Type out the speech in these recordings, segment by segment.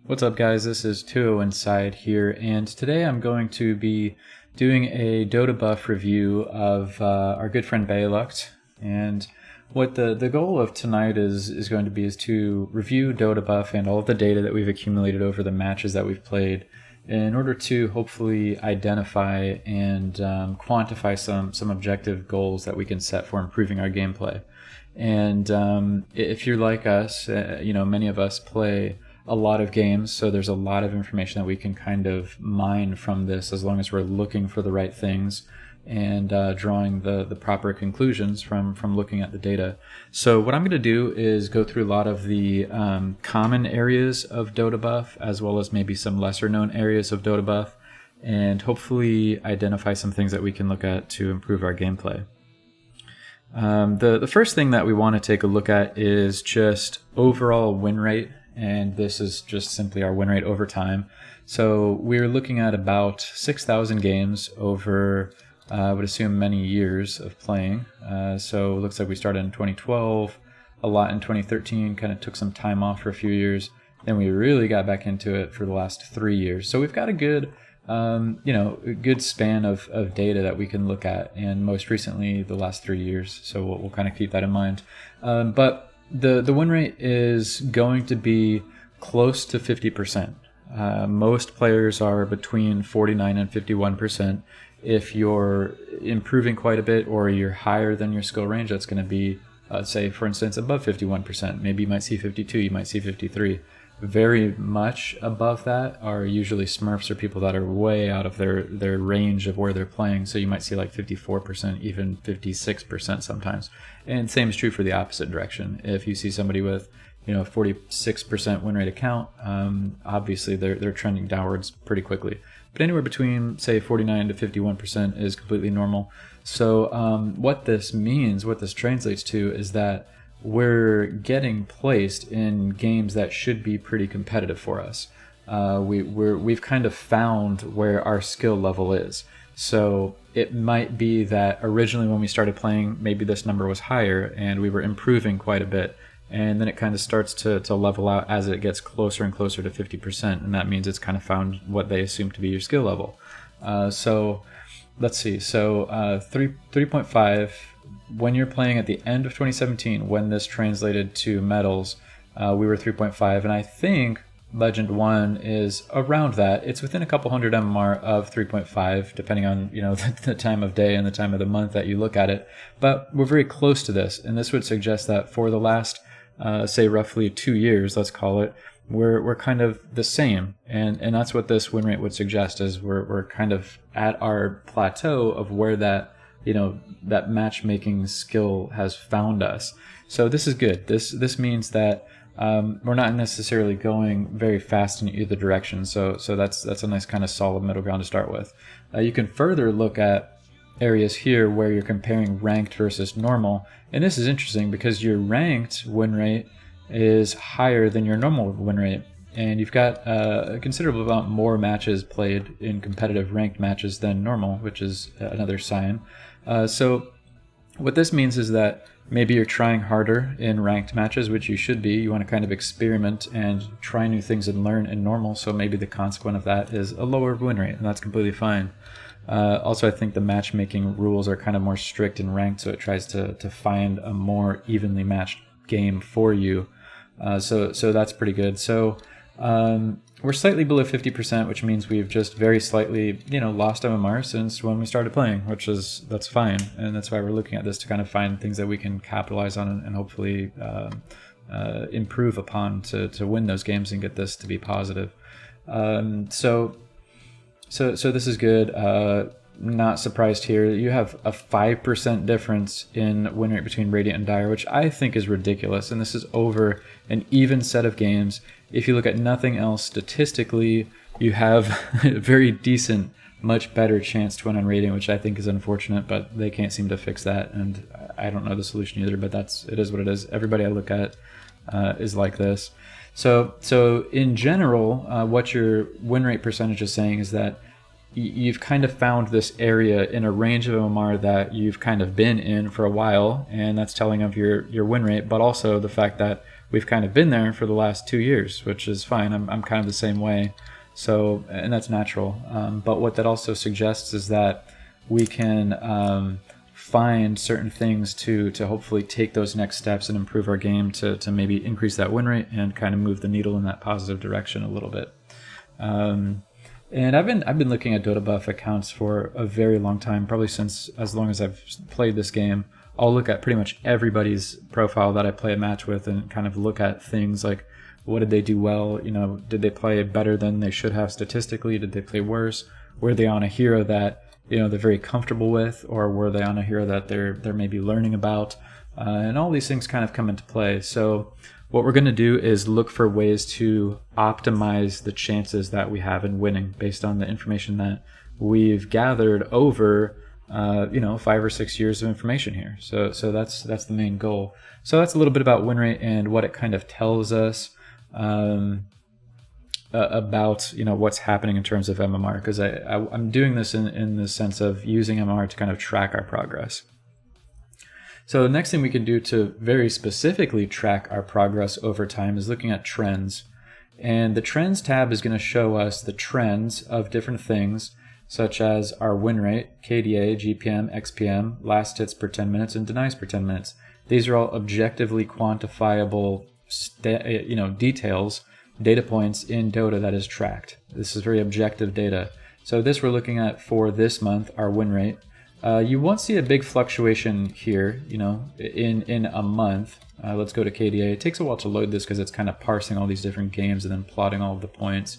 What's up, guys? This is 2 Inside here, and today I'm going to be doing a Dotabuff review of our good friend Bayluct. And what the goal of tonight is going to be is to review Dotabuff and all of the data that we've accumulated over the matches that we've played in order to hopefully identify and quantify some objective goals that we can set for improving our gameplay. And if you're like us, many of us play a lot of games, so there's a lot of information that we can kind of mine from this as long as we're looking for the right things and drawing the proper conclusions from looking at the data. So what I'm going to do is go through a lot of the common areas of Dotabuff as well as maybe some lesser known areas of Dotabuff, and hopefully identify some things that we can look at to improve our gameplay. The first thing that we want to take a look at is just overall win rate, and this is just simply our win rate over time. So we're looking at about 6,000 games over, I would assume, many years of playing. So it looks like we started in 2012, a lot in 2013, kind of took some time off for a few years, then we really got back into it for the last 3 years. So we've got a good a good span of data that we can look at, and most recently the last 3 years. So we'll kind of keep that in mind. But the win rate is going to be close to 50%. Most players are between 49 and 51%. If you're improving quite a bit or you're higher than your skill range, that's going to be, say, for instance, above 51%. Maybe you might see 52, you might see 53. Very much above that are usually Smurfs or people that are way out of their range of where they're playing. So you might see like 54%, even 56% sometimes. And same is true for the opposite direction. If you see somebody with 46% win rate account, obviously they're trending downwards pretty quickly. But anywhere between, say, 49 to 51% is completely normal. So what this means, what this translates to, is that we're getting placed in games that should be pretty competitive for us. We've kind of found where our skill level is. So it might be that originally when we started playing, maybe this number was higher and we were improving quite a bit. And then it kind of starts to level out as it gets closer and closer to 50%. And that means it's kind of found what they assume to be your skill level. So let's see. So 3.5. When you're playing at the end of 2017, when this translated to medals, we were 3.5, and I think Legend 1 is around that. It's within a couple hundred MMR of 3.5, depending on the time of day and the time of the month that you look at it. But we're very close to this, and this would suggest that for the last, say, roughly 2 years, let's call it, we're kind of the same, and that's what this win rate would suggest, is we're kind of at our plateau of where that that matchmaking skill has found us. So this is good. This means that we're not necessarily going very fast in either direction. So that's a nice kind of solid middle ground to start with. You can further look at areas here where you're comparing ranked versus normal, and this is interesting because your ranked win rate is higher than your normal win rate, and you've got a considerable amount more matches played in competitive ranked matches than normal, which is another sign. So what this means is that maybe you're trying harder in ranked matches, which you should be. You want to kind of experiment and try new things and learn in normal, so maybe the consequence of that is a lower win rate, and that's completely fine. Also, I think the matchmaking rules are kind of more strict in ranked, so it tries to find a more evenly matched game for you. So that's pretty good. So we're slightly below 50%, which means we've just very slightly, lost MMR since when we started playing, that's fine. And that's why we're looking at this, to kind of find things that we can capitalize on and hopefully improve upon to win those games and get this to be positive. So this is good. Not surprised here. You have a 5% difference in win rate between Radiant and Dire, which I think is ridiculous. And this is over an even set of games. If you look at nothing else statistically, you have a very decent, much better chance to win on Radiant, which I think is unfortunate, but they can't seem to fix that. And I don't know the solution either, but it is what it is. Everybody I look at is like this. So in general, what your win rate percentage is saying is that you've kind of found this area in a range of MMR that you've kind of been in for a while, and that's telling of your win rate, but also the fact that we've kind of been there for the last 2 years, which is fine. I'm kind of the same way. So, and that's natural. But what that also suggests is that we can find certain things to hopefully take those next steps and improve our game to maybe increase that win rate and kind of move the needle in that positive direction a little bit. And I've been looking at Dotabuff accounts for a very long time, probably since as long as I've played this game. I'll look at pretty much everybody's profile that I play a match with and kind of look at things like, what did they do well? You know, did they play better than they should have statistically? Did they play worse? Were they on a hero that, you know, they're very comfortable with, or were they on a hero that they're maybe learning about? And all these things kind of come into play. So what we're going to do is look for ways to optimize the chances that we have in winning based on the information that we've gathered over 5 or 6 years of information here. So that's the main goal. So that's a little bit about win rate and what it kind of tells us about, you know, what's happening in terms of MMR, because I'm doing this in the sense of using MMR to kind of track our progress. So the next thing we can do to very specifically track our progress over time is looking at trends. And the trends tab is going to show us the trends of different things, such as our win rate, KDA, GPM, XPM, last hits per 10 minutes, and denies per 10 minutes. These are all objectively quantifiable details, data points in Dota that is tracked. This is very objective data. So this we're looking at for this month, our win rate. You won't see a big fluctuation here, you know, in a month. Let's go to KDA. It takes a while to load this because it's kind of parsing all these different games and then plotting all of the points.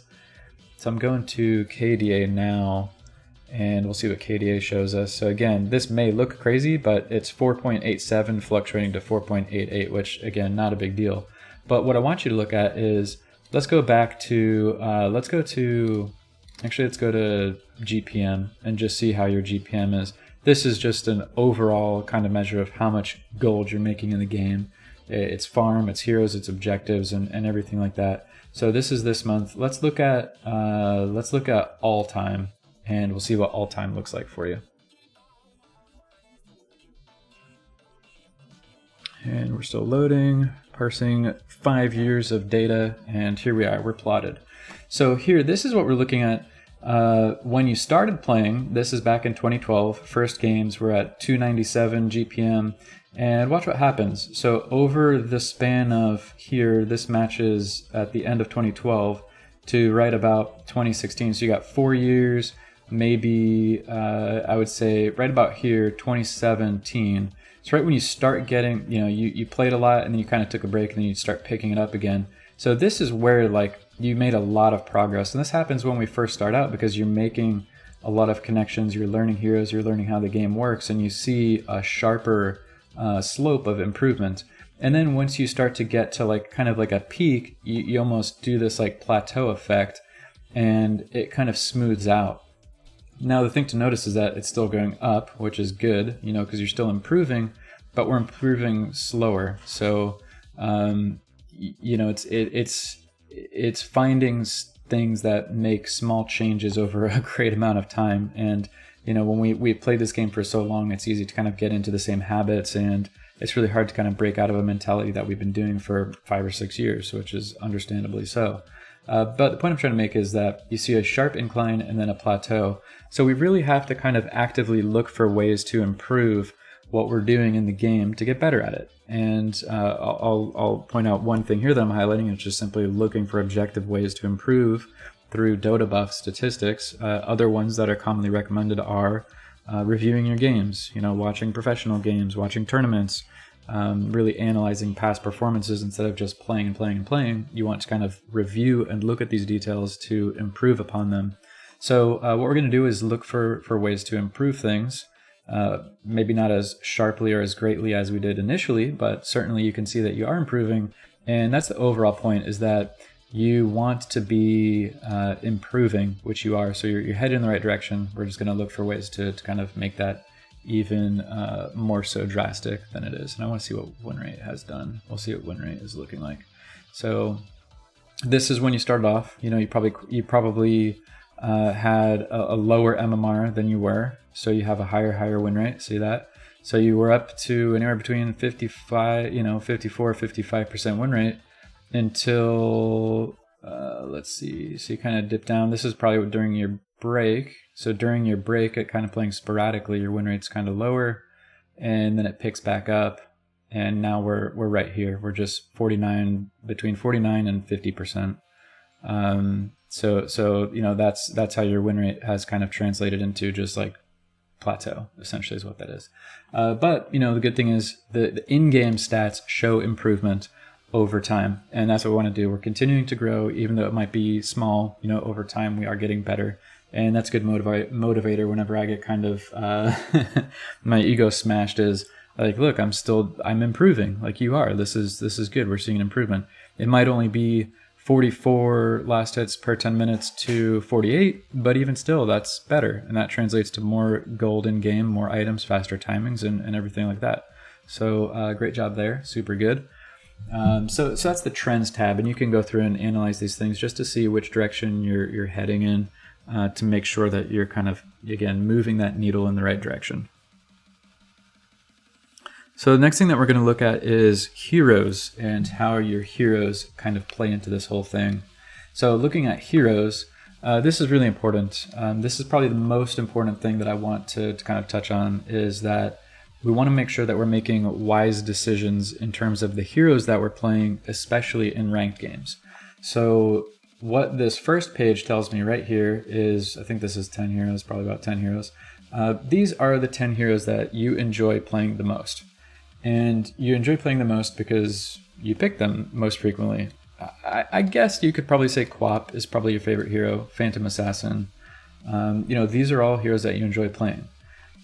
So I'm going to KDA now, and we'll see what KDA shows us. So again, this may look crazy, but it's 4.87 fluctuating to 4.88, which again, not a big deal. But what I want you to look at is, let's go to GPM and just see how your GPM is. This is just an overall kind of measure of how much gold you're making in the game. It's farm, it's heroes, it's objectives, and everything like that. So this is this month. Let's look at all time, and we'll see what all time looks like for you. And we're still loading, parsing 5 years of data, and here we are, we're plotted. So here, this is what we're looking at. When you started playing, this is back in 2012, first games were at 297 GPM, and watch what happens. So over the span of here, this matches at the end of 2012 to right about 2016, so you got 4 years, maybe I would say right about here, 2017. It's right when you start getting, you know, you played a lot and then you kind of took a break and then you start picking it up again. So this is where like you made a lot of progress. And this happens when we first start out because you're making a lot of connections, you're learning heroes, you're learning how the game works, and you see a sharper slope of improvement. And then once you start to get to like kind of like a peak, you almost do this like plateau effect and it kind of smooths out. Now the thing to notice is that it's still going up, which is good, you know, because you're still improving, but we're improving slower. So, you know, it's finding things that make small changes over a great amount of time. And, you know, when we played this game for so long, it's easy to kind of get into the same habits, and it's really hard to kind of break out of a mentality that we've been doing for 5 or 6 years, which is understandably so. But the point I'm trying to make is that you see a sharp incline and then a plateau. So we really have to kind of actively look for ways to improve what we're doing in the game to get better at it. And I'll point out one thing here that I'm highlighting, which is simply looking for objective ways to improve through Dotabuff statistics. Other ones that are commonly recommended are reviewing your games, you know, watching professional games, watching tournaments, really analyzing past performances instead of just playing and playing and playing. You want to kind of review and look at these details to improve upon them. So what we're going to do is look for ways to improve things, maybe not as sharply or as greatly as we did initially, but certainly you can see that you are improving. And that's the overall point, is that you want to be improving, which you are. So you're headed in the right direction. We're just going to look for ways to kind of make that even more so drastic than it is. And I want to see what win rate has done. We'll see what win rate is looking like. So this is when you started off. You know, you probably had a lower MMR than you were, so you have a higher win rate. See that? So you were up to anywhere between 55, 55% win rate until, let's see, so you kind of dip down. This is probably during your break. So during your break at kind of playing sporadically, your win rate's kind of lower, and then it picks back up. And now we're right here. We're just between 49 and 50%. So that's how your win rate has kind of translated into just like plateau, essentially is what that is. But the good thing is the in-game stats show improvement over time, and that's what we want to do. We're continuing to grow, even though it might be small. Over time we are getting better, and that's a good motivator whenever I get kind of my ego smashed. Is like, look, I'm improving. Like you are. This is good. We're seeing an improvement. It might only be 44 last hits per 10 minutes to 48, but even still, that's better. And that translates to more gold in game, more items, faster timings, and everything like that. So great job there. Super good. So that's the trends tab, and you can go through and analyze these things just to see which direction you're heading in, to make sure that you're kind of, again, moving that needle in the right direction. So the next thing that we're going to look at is heroes and how your heroes kind of play into this whole thing. So looking at heroes, this is really important. This is probably the most important thing that I want to kind of touch on, is that we want to make sure that we're making wise decisions in terms of the heroes that we're playing, especially in ranked games. So what this first page tells me right here is, I think this is 10 heroes, probably about 10 heroes. These are the 10 heroes that you enjoy playing the most. And you enjoy playing the most because you pick them most frequently. I guess you could probably say Quap is probably your favorite hero, Phantom Assassin. These are all heroes that you enjoy playing.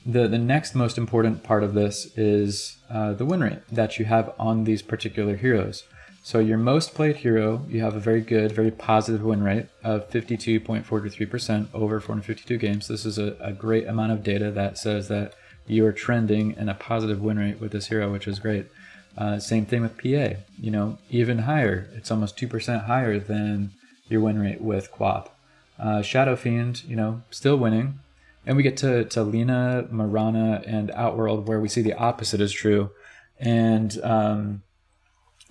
The next most important part of this is the win rate that you have on these particular heroes. So your most played hero, you have a very good, very positive win rate of 52.43% over 452 games. This is a great amount of data that says that you're trending in a positive win rate with this hero, which is great. Same thing with PA, even higher. It's almost 2% higher than your win rate with Quap. Shadow Fiend, still winning. And we get to Lina, Marana, and Outworld, where we see the opposite is true. And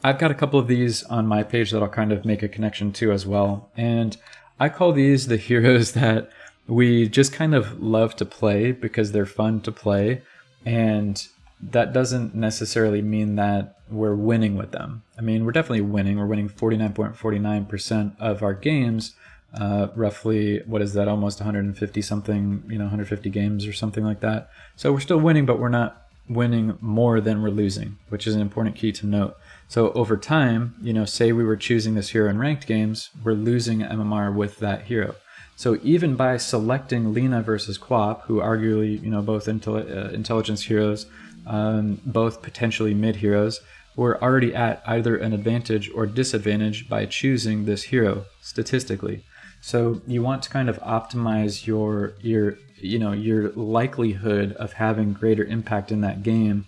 I've got a couple of these on my page that I'll kind of make a connection to as well. And I call these the heroes that we just kind of love to play because they're fun to play, and that doesn't necessarily mean that we're winning with them. I mean, we're definitely winning. We're winning 49.49% of our games, roughly, what is that, almost 150 something, 150 games or something like that. So we're still winning, but we're not winning more than we're losing, which is an important key to note. So over time, say we were choosing this hero in ranked games, we're losing MMR with that hero. So even by selecting Lina versus Quap, who arguably, both intelligence heroes, both potentially mid heroes, we're already at either an advantage or disadvantage by choosing this hero statistically. So you want to kind of optimize your likelihood of having greater impact in that game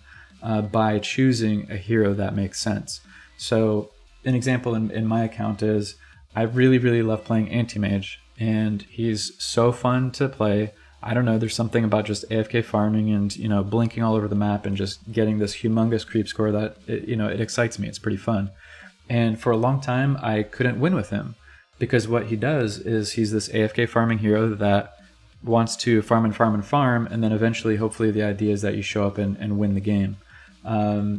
by choosing a hero that makes sense. So an example in my account is I really, really love playing Anti-Mage. And he's so fun to play. I don't know, there's something about just AFK farming and, blinking all over the map and just getting this humongous creep score that, it excites me. It's pretty fun. And for a long time, I couldn't win with him because what he does is he's this AFK farming hero that wants to farm and farm and farm, and then eventually, hopefully, the idea is that you show up and win the game.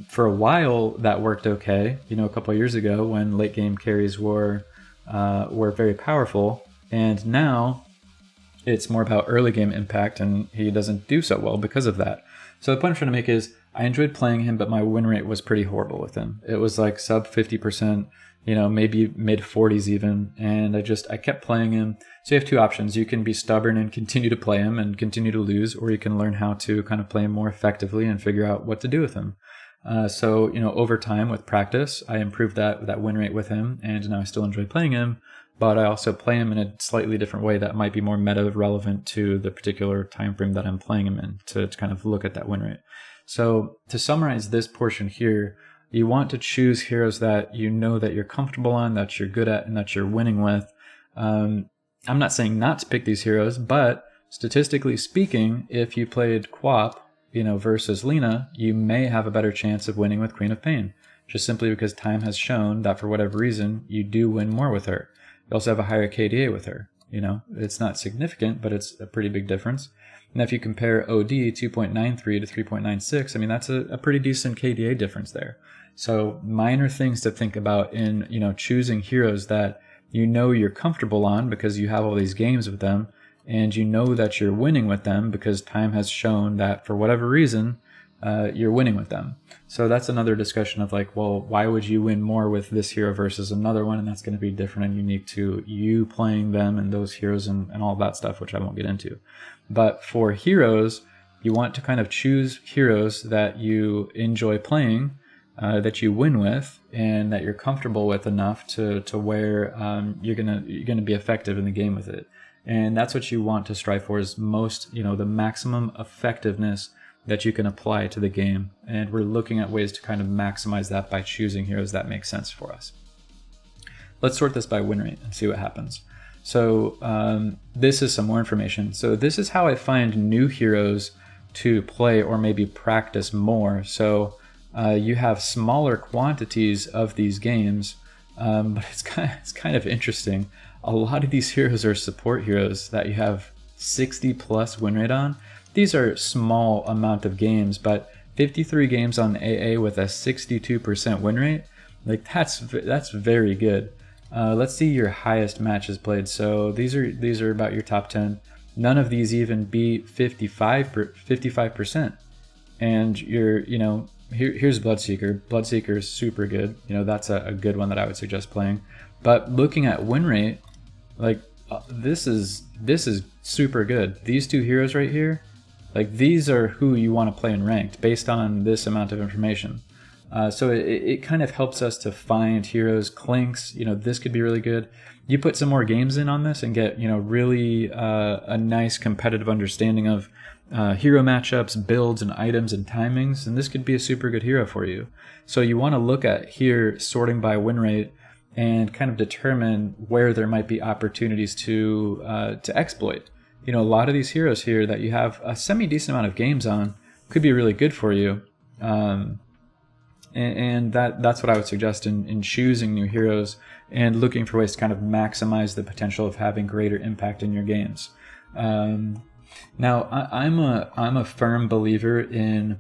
For a while, that worked okay. A couple of years ago when late game carries were very powerful. And now it's more about early game impact, and he doesn't do so well because of that. So the point I'm trying to make is I enjoyed playing him, but my win rate was pretty horrible with him. It was like sub 50%, maybe mid 40s even. And I kept playing him. So you have two options. You can be stubborn and continue to play him and continue to lose, or you can learn how to kind of play him more effectively and figure out what to do with him. So over time with practice, I improved that win rate with him, and now I still enjoy playing him. But I also play him in a slightly different way that might be more meta relevant to the particular time frame that I'm playing him in to kind of look at that win rate. So to summarize this portion here, you want to choose heroes that you know that you're comfortable on, that you're good at, and that you're winning with. I'm not saying not to pick these heroes, but statistically speaking, if you played Quap, versus Lena, you may have a better chance of winning with Queen of Pain, just simply because time has shown that for whatever reason, you do win more with her. You also have a higher KDA with her. It's not significant, but it's a pretty big difference. And if you compare OD 2.93 to 3.96, I mean, that's a pretty decent KDA difference there. So minor things to think about in, choosing heroes that you're comfortable on because you have all these games with them, and you know that you're winning with them because time has shown that for whatever reason, you're winning with them. So that's another discussion of like, well, why would you win more with this hero versus another one? And that's going to be different and unique to you playing them and those heroes and all that stuff, which I won't get into. But for heroes, you want to kind of choose heroes that you enjoy playing, that you win with, and that you're comfortable with enough to where you're gonna be effective in the game with it. And that's what you want to strive for, is the maximum effectiveness that you can apply to the game. And we're looking at ways to kind of maximize that by choosing heroes that make sense for us. Let's sort this by win rate and see what happens. So this is some more information. So this is how I find new heroes to play or maybe practice more. So you have smaller quantities of these games, but it's kind of interesting. A lot of these heroes are support heroes that you have 60 plus win rate on. These are small amount of games, but 53 games on AA with a 62% win rate, like that's very good. Let's see your highest matches played. So these are about your top 10. None of these even beat 55%. And here's Bloodseeker. Bloodseeker is super good. That's a good one that I would suggest playing. But looking at win rate, like this is super good. These two heroes right here, like these are who you want to play in ranked based on this amount of information. So it kind of helps us to find heroes. Clinks, this could be really good. You put some more games in on this and get, really a nice competitive understanding of hero matchups, builds, and items and timings, and this could be a super good hero for you. So you want to look at here sorting by win rate and kind of determine where there might be opportunities to exploit. A lot of these heroes here that you have a semi-decent amount of games on could be really good for you. And that's what I would suggest in choosing new heroes and looking for ways to kind of maximize the potential of having greater impact in your games. Now, I'm a firm believer in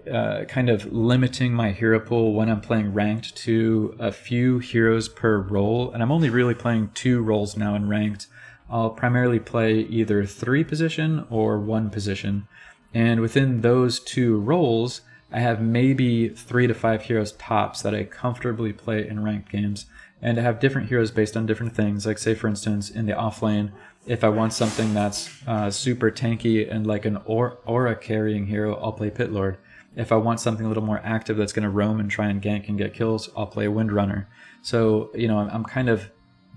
kind of limiting my hero pool when I'm playing ranked to a few heroes per role, and I'm only really playing 2 roles now in ranked. I'll primarily play either 3 position or 1 position, and within those 2 roles, I have maybe 3 to 5 heroes tops that I comfortably play in ranked games, and I have different heroes based on different things. Like say for instance in the offlane, if I want something that's super tanky and like an aura carrying hero, I'll play Pit Lord. If I want something a little more active that's going to roam and try and gank and get kills, I'll play Windrunner. So I'm kind of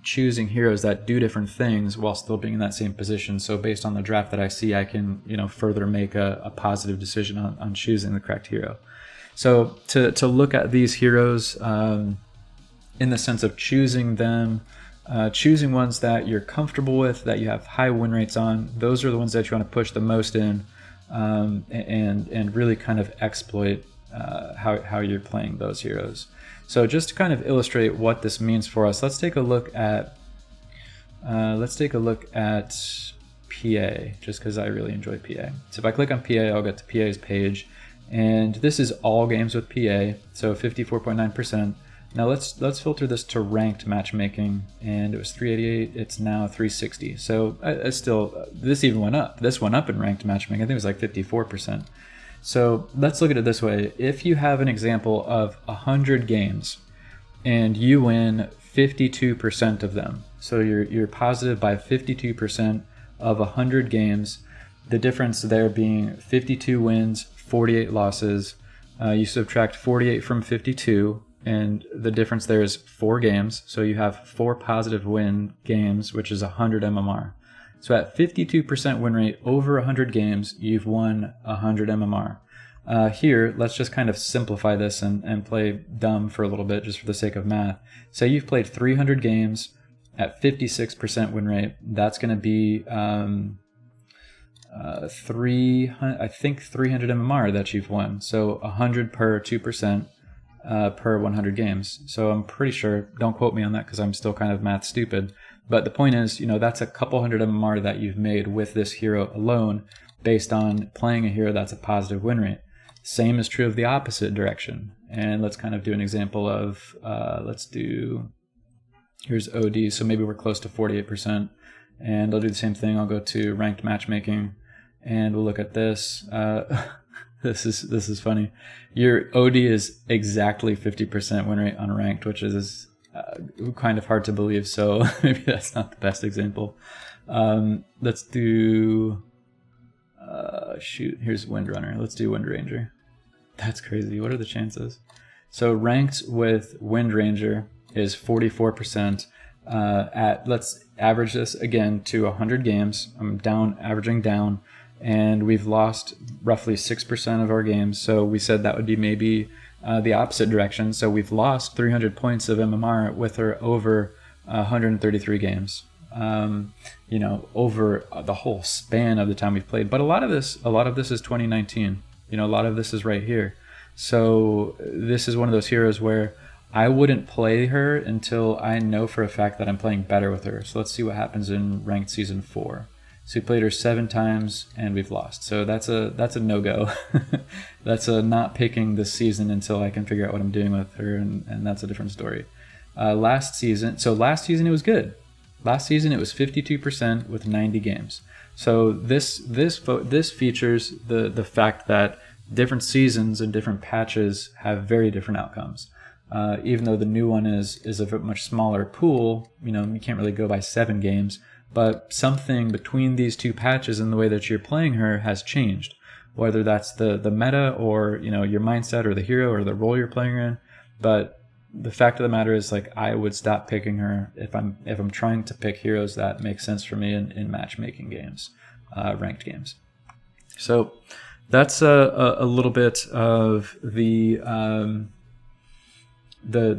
choosing heroes that do different things while still being in that same position. So based on the draft that I see, I can further make a positive decision on choosing the correct hero. So to look at these heroes in the sense of choosing them, choosing ones that you're comfortable with, that you have high win rates on, those are the ones that you want to push the most in, and really kind of exploit how you're playing those heroes. So just to kind of illustrate what this means for us, let's take a look at PA, just because I really enjoy PA. So if I click on PA, I'll get to PA's page, and this is all games with PA, so 54.9%. Now let's filter this to ranked matchmaking, and it was 388. It's now 360. So this even went up. This went up in ranked matchmaking. I think it was like 54%. So let's look at it this way. If you have an example of 100 games and you win 52% of them, so you're positive by 52% of 100 games, the difference there being 52 wins, 48 losses. You subtract 48 from 52, and the difference there is 4 games. So you have 4 positive win games, which is 100 MMR. So at 52% win rate over 100 games, you've won 100 MMR. Here, let's just kind of simplify this and play dumb for a little bit, just for the sake of math. Say you've played 300 games at 56% win rate. That's going to be I think 300 MMR that you've won. So 100 per 2% per 100 games. So I'm pretty sure, don't quote me on that because I'm still kind of math stupid. But the point is, that's a couple hundred MMR that you've made with this hero alone based on playing a hero that's a positive win rate. Same is true of the opposite direction. And let's kind of do an example of, here's OD, so maybe we're close to 48%. And I'll do the same thing. I'll go to ranked matchmaking, and we'll look at this. This is funny. Your OD is exactly 50% win rate on ranked, which is kind of hard to believe. So maybe that's not the best example. Let's do. Here's Windrunner. Let's do Wind Ranger. That's crazy. What are the chances? So ranked with Wind Ranger is 44%. Let's average this again to 100 games. I'm averaging down, and we've lost roughly 6% of our games. So we said that would be maybe the opposite direction. So we've lost 300 points of MMR with her over 133 games. Over the whole span of the time we've played. But a lot of this is 2019. A lot of this is right here. So this is one of those heroes where I wouldn't play her until I know for a fact that I'm playing better with her. So let's see what happens in ranked season 4. So we played her 7 times and we've lost. So that's a no-go. That's a not picking this season until I can figure out what I'm doing with her, and that's a different story. Last season it was good. Last season it was 52% with 90 games. So this features the fact that different seasons and different patches have very different outcomes. Even though the new one is a much smaller pool, you can't really go by 7 games, but something between these two patches and the way that you're playing her has changed, whether that's the meta or your mindset or the hero or the role you're playing her in. But the fact of the matter is, I would stop picking her if I'm trying to pick heroes that make sense for me in matchmaking games, ranked games. So that's a little bit of the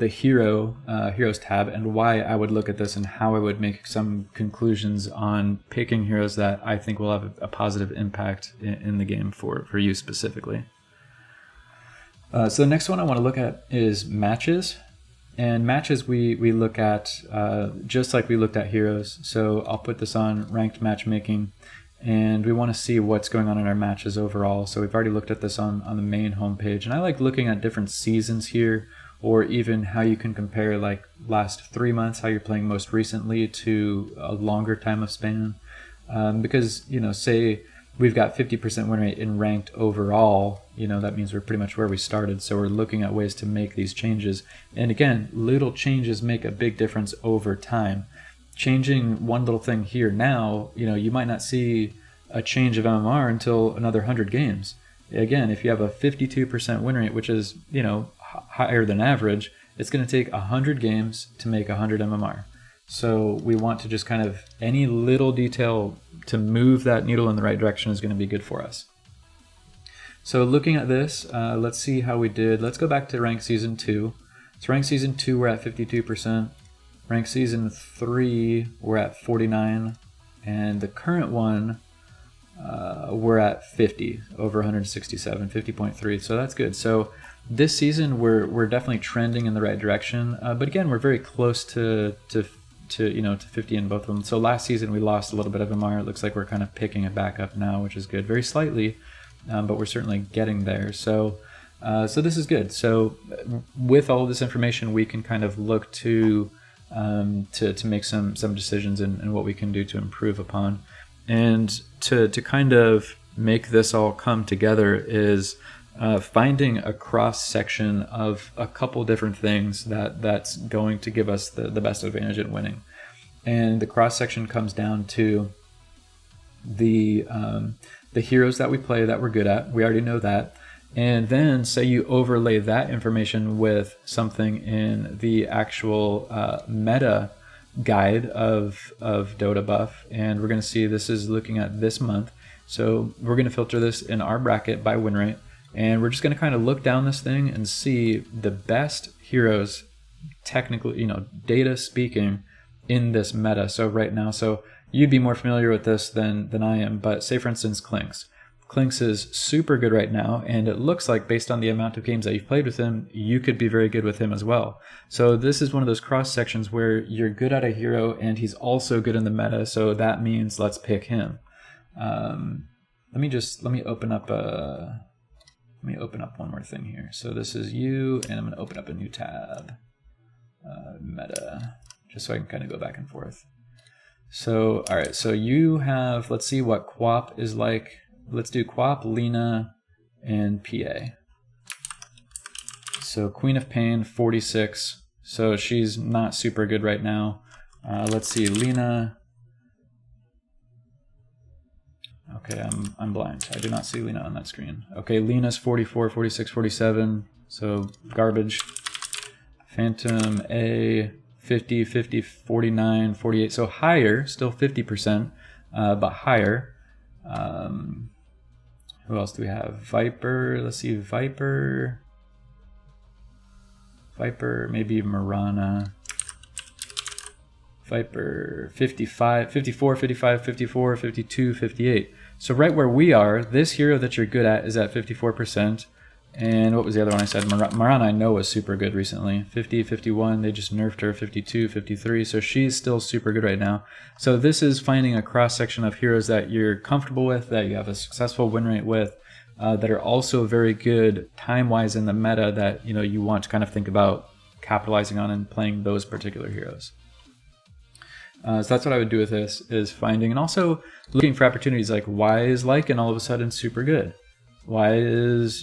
heroes tab, and why I would look at this and how I would make some conclusions on picking heroes that I think will have a positive impact in the game for you specifically. So the next one I want to look at is matches. And matches we look at just like we looked at heroes. So I'll put this on ranked matchmaking, and we want to see what's going on in our matches overall. So we've already looked at this on the main homepage, and I like looking at different seasons here, or even how you can compare last 3 months, how you're playing most recently, to a longer time of span. Because, say we've got 50% win rate in ranked overall, that means we're pretty much where we started. So we're looking at ways to make these changes. And again, little changes make a big difference over time. Changing one little thing here now, you might not see a change of MMR until another 100 games. Again, if you have a 52% win rate, which is, higher than average, it's going to take 100 games to make 100 MMR. So we want to just kind of, any little detail to move that needle in the right direction is going to be good for us. So looking at this, let's see how we did. Let's go back to ranked season 2. So ranked season 2, we're at 52%. Ranked season 3, we're at 49. And the current one, we're at 50, over 167, 50.3. So that's good. So this season, we're definitely trending in the right direction. But again, we're very close to 50 in both of them. So last season we lost a little bit of MR. It looks like we're kind of picking it back up now, which is good, very slightly, but we're certainly getting there. So this is good. So with all this information, we can kind of look to make some decisions and what we can do to improve upon, and to kind of make this all come together is finding a cross section of a couple different things that's going to give us the best advantage in winning. And the cross section comes down to the heroes that we play that we're good at. We already know that. And then say you overlay that information with something in the actual meta guide of Dotabuff, and we're going to see this is looking at this month. So we're going to filter this in our bracket by win rate. And we're just going to kind of look down this thing and see the best heroes, technically, data speaking, in this meta. So right now, so you'd be more familiar with this than I am, but say for instance Clinks. Clinks is super good right now, and it looks like based on the amount of games that you've played with him, you could be very good with him as well. So this is one of those cross sections where you're good at a hero and he's also good in the meta, so that means let's pick him. Let me open up one more thing here. So this is you, and I'm going to open up a new tab, meta, just so I can kind of go back and forth. So, all right, so you have, let's see what Quap is like. Let's do Quap, Lena, and PA. So Queen of Pain, 46. So she's not super good right now. Let's see, Lena. Okay, I'm blind. I do not see Lena on that screen. Okay, Lena's 44, 46, 47. So garbage. Phantom A, 50, 50, 49, 48. So higher, still 50%, but higher. Who else do we have? Viper. Let's see, Viper, maybe Marana. Viper, 55, 54, 55, 54, 52, 58. So right where we are, this hero that you're good at is at 54%. And what was the other one I said? Marana I know was super good recently. 50, 51, they just nerfed her, 52, 53. So she's still super good right now. So this is finding a cross-section of heroes that you're comfortable with, that you have a successful win rate with, that are also very good time-wise in the meta that you want to kind of think about capitalizing on and playing those particular heroes. So that's what I would do with this, is finding and also looking for opportunities like why is Lycan all of a sudden super good? Why is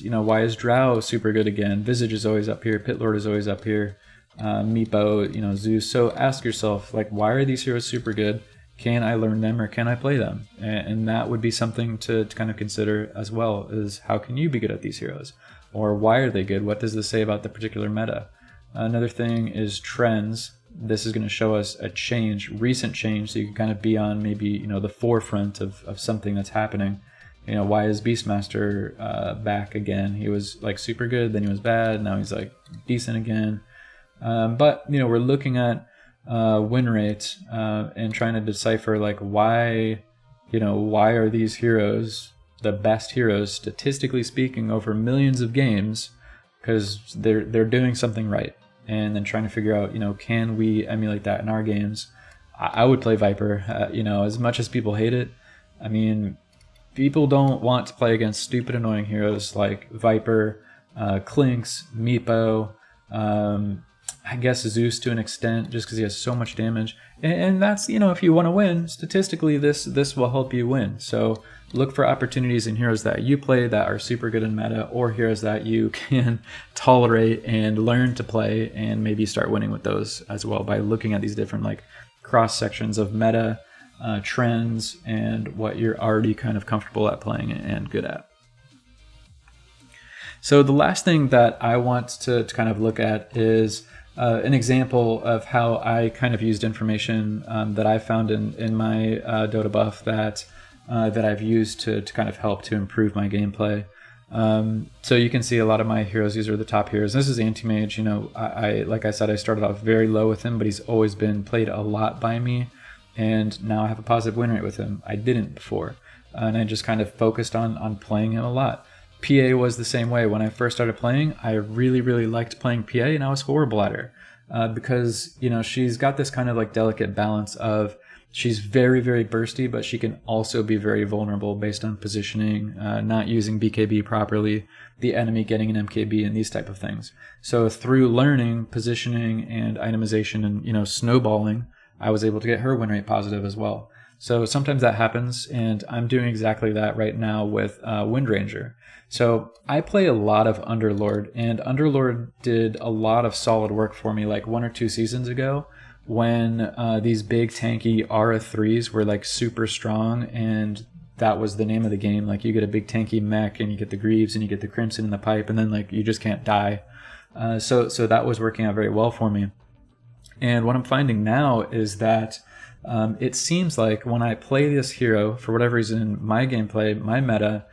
Drow super good again? Visage is always up here. Pitlord is always up here. Meepo, Zeus. So ask yourself, like, why are these heroes super good? Can I learn them or can I play them? And that would be something to kind of consider as well, is how can you be good at these heroes? Or why are they good? What does this say about the particular meta? Another thing is trends. This is going to show us a change, recent change, so you can kind of be on maybe, the forefront of something that's happening. Why is Beastmaster back again? He was like super good, then he was bad, now he's like decent again. But we're looking at win rate and trying to decipher like why are these heroes the best heroes statistically speaking over millions of games, because they're doing something right, and then trying to figure out can we emulate that in our games. I would play Viper, as much as people hate it. I mean, people don't want to play against stupid, annoying heroes like Viper, Clinks, Meepo, I guess Zeus to an extent, just because he has so much damage. And that's, if you want to win, statistically, this will help you win. So look for opportunities in heroes that you play that are super good in meta, or heroes that you can tolerate and learn to play, and maybe start winning with those as well by looking at these different like cross sections of meta, trends, and what you're already kind of comfortable at playing and good at. So the last thing that I want to kind of look at is an example of how I kind of used information that I found in my Dotabuff that I've used to kind of help to improve my gameplay. So you can see a lot of my heroes. These are the top heroes. This is Anti-Mage. I like I said, I started off very low with him, but he's always been played a lot by me. And now I have a positive win rate with him. I didn't before. And I just kind of focused on playing him a lot. PA was the same way. When I first started playing, I really, really liked playing PA, and I was horrible at her. Because, she's got this kind of like delicate balance of she's very, very bursty, but she can also be very vulnerable based on positioning, not using BKB properly, the enemy getting an MKB, and these type of things. So through learning, positioning, and itemization and, snowballing, I was able to get her win rate positive as well. So sometimes that happens, and I'm doing exactly that right now with Windranger. So I play a lot of Underlord, and Underlord did a lot of solid work for me like 1 or 2 seasons ago, when these big tanky Aura 3s were like super strong, and that was the name of the game. Like you get a big tanky mech, and you get the Greaves, and you get the Crimson in the pipe, and then like you just can't die. So that was working out very well for me. And what I'm finding now is that it seems like when I play this hero, for whatever reason, my gameplay, my meta,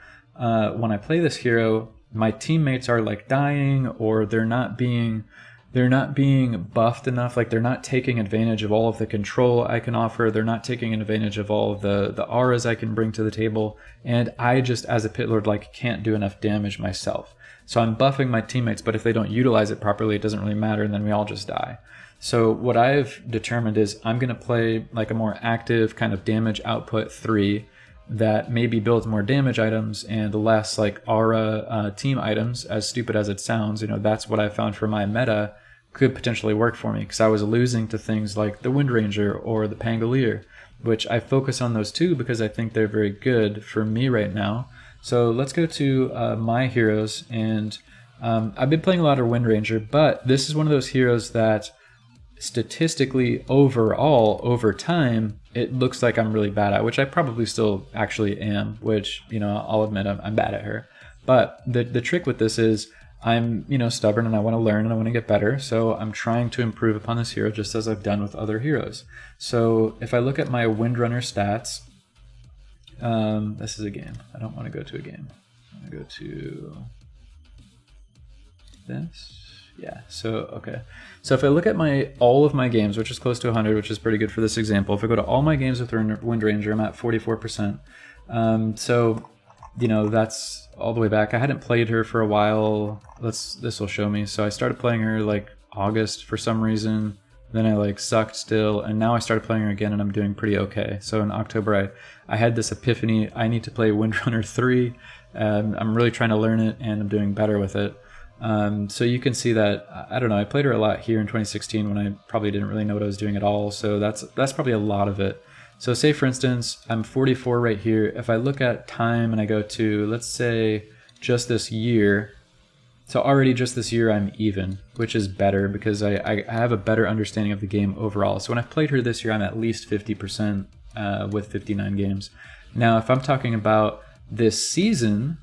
when I play this hero, my teammates are like dying, or they're not being they're not being buffed enough. Like, they're not taking advantage of all of the control I can offer. They're not taking advantage of all of the auras I can bring to the table. And I just, as a pit lord, like, can't do enough damage myself. So I'm buffing my teammates, but if they don't utilize it properly, it doesn't really matter, and then we all just die. So what I've determined is I'm going to play like a more active kind of damage output 3 that maybe builds more damage items and less like aura team items. As stupid as it sounds, that's what I found for my meta could potentially work for me, because I was losing to things like the Wind Ranger or the Pangolier, which I focus on those two because I think they're very good for me right now. So let's go to my heroes, and I've been playing a lot of Wind Ranger, but this is one of those heroes that statistically overall over time it looks like I'm really bad at, which I probably still actually am, which I'll admit I'm bad at her. But the trick with this is I'm stubborn, and I want to learn, and I want to get better, so I'm trying to improve upon this hero just as I've done with other heroes. So if I look at my Windrunner stats, this is a game. I don't want to go to a game. I want to go to this. Yeah, so okay. So if I look at all of my games, which is close to 100, which is pretty good for this example, if I go to all my games with Wind Ranger, I'm at 44%. So, that's all the way back. I hadn't played her for a while. This will show me. So I started playing her like August for some reason. Then I like sucked still, and now I started playing her again, and I'm doing pretty okay. So in October, I had this epiphany. I need to play Windrunner 3. I'm really trying to learn it, and I'm doing better with it. So you can see that, I don't know, I played her a lot here in 2016 when I probably didn't really know what I was doing at all. So that's probably a lot of it. So say, for instance, I'm 44 right here. If I look at time and I go to, let's say, just this year. So already just this year I'm even, which is better because I have a better understanding of the game overall. So when I've played her this year, I'm at least 50% with 59 games. Now, if I'm talking about this season,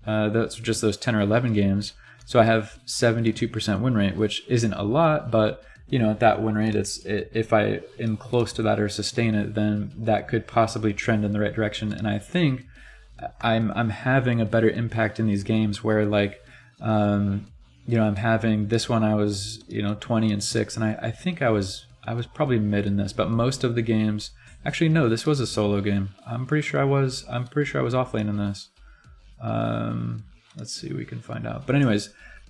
that's just those 10 or 11 games. So I have 72% win rate, which isn't a lot, but at that win rate, if I am close to that or sustain it, then that could possibly trend in the right direction. And I think I'm having a better impact in these games where, like, I'm having this one. I was 20-6, and I think I was probably mid in this, but most of the games, actually no, this was a solo game. I'm pretty sure I was off lane in this. Let's see, we can find out. But anyways,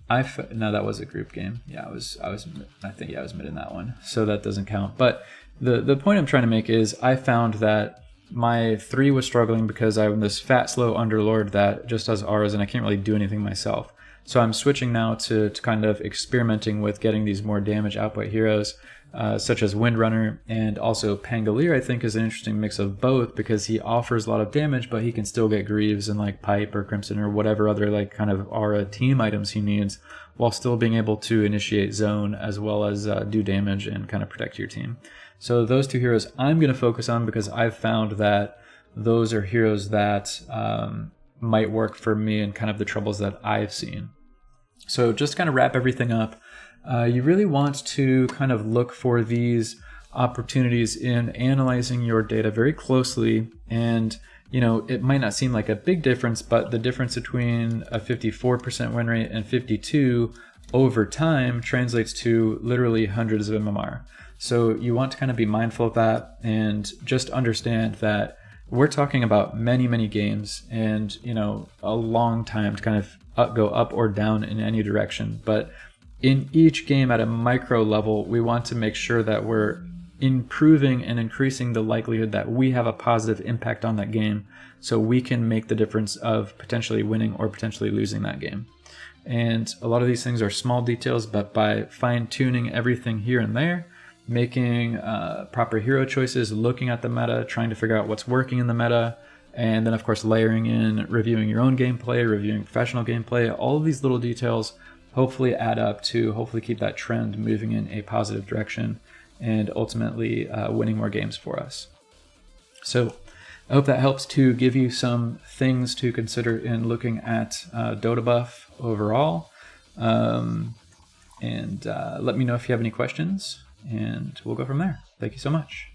no, that was a group game. Yeah, I was mid in that one, so that doesn't count. But the point I'm trying to make is I found that my 3 was struggling because I'm this fat, slow underlord that just does auras, and I can't really do anything myself. So I'm switching now to kind of experimenting with getting these more damage output heroes, such as Windrunner, and also Pangolier. I think is an interesting mix of both because he offers a lot of damage, but he can still get Greaves and like Pipe or Crimson or whatever other like kind of aura team items he needs, while still being able to initiate zone as well as do damage and kind of protect your team. So those 2 heroes I'm going to focus on because I've found that those are heroes that might work for me and kind of the troubles that I've seen. So just to kind of wrap everything up, you really want to kind of look for these opportunities in analyzing your data very closely. And, it might not seem like a big difference, but the difference between a 54% win rate and 52 over time translates to literally hundreds of MMR. So you want to kind of be mindful of that and just understand that we're talking about many, many games and, a long time to kind of go up or down in any direction. But in each game at a micro level, we want to make sure that we're improving and increasing the likelihood that we have a positive impact on that game so we can make the difference of potentially winning or potentially losing that game. And a lot of these things are small details, but by fine-tuning everything here and there, making proper hero choices, looking at the meta, trying to figure out what's working in the meta, and then of course layering in, reviewing your own gameplay, reviewing professional gameplay, all of these little details hopefully add up to hopefully keep that trend moving in a positive direction and ultimately winning more games for us. So I hope that helps to give you some things to consider in looking at Dotabuff overall. And let me know if you have any questions, and we'll go from there. Thank you so much.